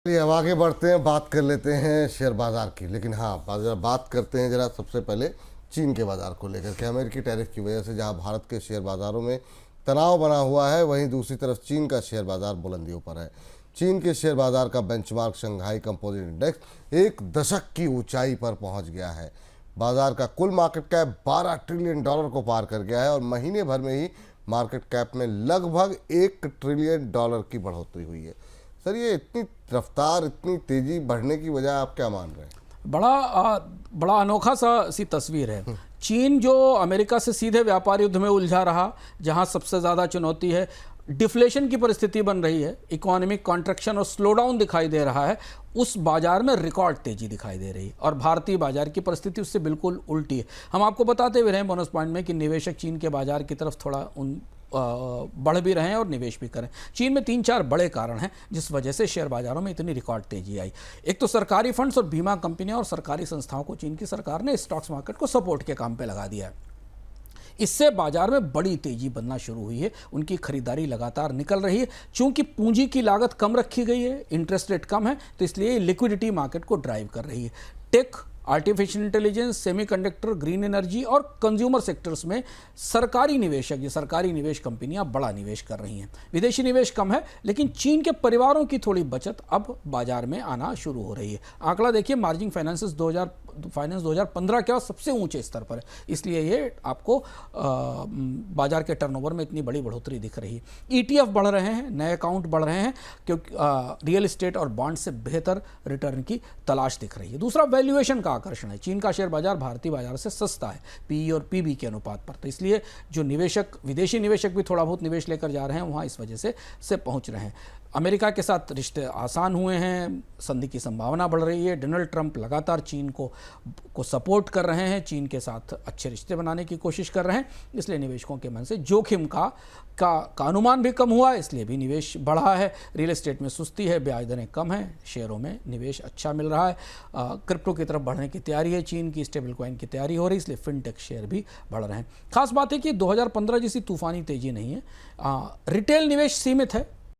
ये अब आगे बढ़ते हैं, बात कर लेते हैं शेयर बाजार की। लेकिन हाँ, बात करते हैं जरा सबसे पहले चीन के बाजार को लेकर के। अमेरिकी टैरिफ की वजह से जहाँ भारत के शेयर बाजारों में तनाव बना हुआ है, वहीं दूसरी तरफ चीन का शेयर बाजार बुलंदियों पर है। चीन के शेयर बाजार का बेंचमार्क शंघाई कंपोजिट इंडेक्स एक दशक की ऊंचाई पर पहुंच गया है। बाजार का कुल मार्केट कैप $12 ट्रिलियन को पार कर गया है और महीने भर में ही मार्केट कैप में लगभग $1 ट्रिलियन की बढ़ोतरी हुई है। सर, ये इतनी रफ्तार, इतनी तेजी बढ़ने की वजह आप क्या मान रहे हैं? बड़ा अनोखा सी तस्वीर है। चीन जो अमेरिका से सीधे व्यापार युद्ध में उलझा रहा, जहां सबसे ज़्यादा चुनौती है, डिफ्लेशन की परिस्थिति बन रही है, इकोनॉमिक कॉन्ट्रैक्शन और स्लोडाउन दिखाई दे रहा है, उस बाजार में रिकॉर्ड तेजी दिखाई दे रही है। और भारतीय बाजार की परिस्थिति उससे बिल्कुल उल्टी है। हम आपको बताते हुए रहे बोनस पॉइंट में कि निवेशक चीन के बाजार की तरफ थोड़ा बढ़ भी रहे हैं और निवेश भी करें। चीन में 3-4 बड़े कारण हैं जिस वजह से शेयर बाजारों में इतनी रिकॉर्ड तेजी आई। एक तो सरकारी फंड्स और बीमा कंपनियां और सरकारी संस्थाओं को चीन की सरकार ने स्टॉक्स मार्केट को सपोर्ट के काम पे लगा दिया है। इससे बाजार में बड़ी तेजी बनना शुरू हुई है। उनकी खरीदारी लगातार निकल रही है। चूंकि पूंजी की लागत कम रखी गई है, इंटरेस्ट रेट कम है, तो इसलिए लिक्विडिटी मार्केट को ड्राइव कर रही है। Tech, artificial intelligence, semiconductor, green energy और कंज्यूमर सेक्टर्स में सरकारी निवेशक, ये सरकारी निवेश कंपनियां बड़ा निवेश कर रही हैं। विदेशी निवेश कम है, लेकिन चीन के परिवारों की थोड़ी बचत अब बाजार में आना शुरू हो रही है। आंकड़ा देखिए, मार्जिन फाइनेंस 2015 के सबसे ऊंचे स्तर पर है। इसलिए ये आपको बाजार के टर्नओवर में इतनी बड़ी बढ़ोतरी दिख रही है। ईटीएफ बढ़ रहे हैं, नए अकाउंट बढ़ रहे हैं, क्योंकि रियल एस्टेट और बॉन्ड से बेहतर रिटर्न की तलाश दिख रही है। दूसरा, वैल्यूएशन का आकर्षण है। चीन का शेयर बाजार भारतीय बाजार से सस्ता है पीई और पीबी के अनुपात पर, तो इसलिए जो निवेशक, विदेशी निवेशक भी थोड़ा बहुत निवेश लेकर जा रहे हैं वहाँ इस वजह से पहुँच रहे हैं। अमेरिका के साथ रिश्ते आसान हुए हैं, संधि की संभावना बढ़ रही है। डोनाल्ड ट्रंप लगातार चीन को सपोर्ट कर रहे हैं, चीन के साथ अच्छे रिश्ते बनाने की कोशिश कर रहे हैं। इसलिए निवेशकों के मन से जोखिम का अनुमान भी कम हुआ, इसलिए भी निवेश बढ़ा है। रियल एस्टेट में सुस्ती है, ब्याज दरें कम हैं, शेयरों में निवेश अच्छा मिल रहा है। क्रिप्टो की तरफ बढ़ने की तैयारी है, चीन की स्टेबल कॉइन की तैयारी हो रही है, इसलिए फिनटेक शेयर भी बढ़ रहे हैं। खास बात है कि 2015 जैसी तूफानी तेजी नहीं है। रिटेल निवेश सीमित है,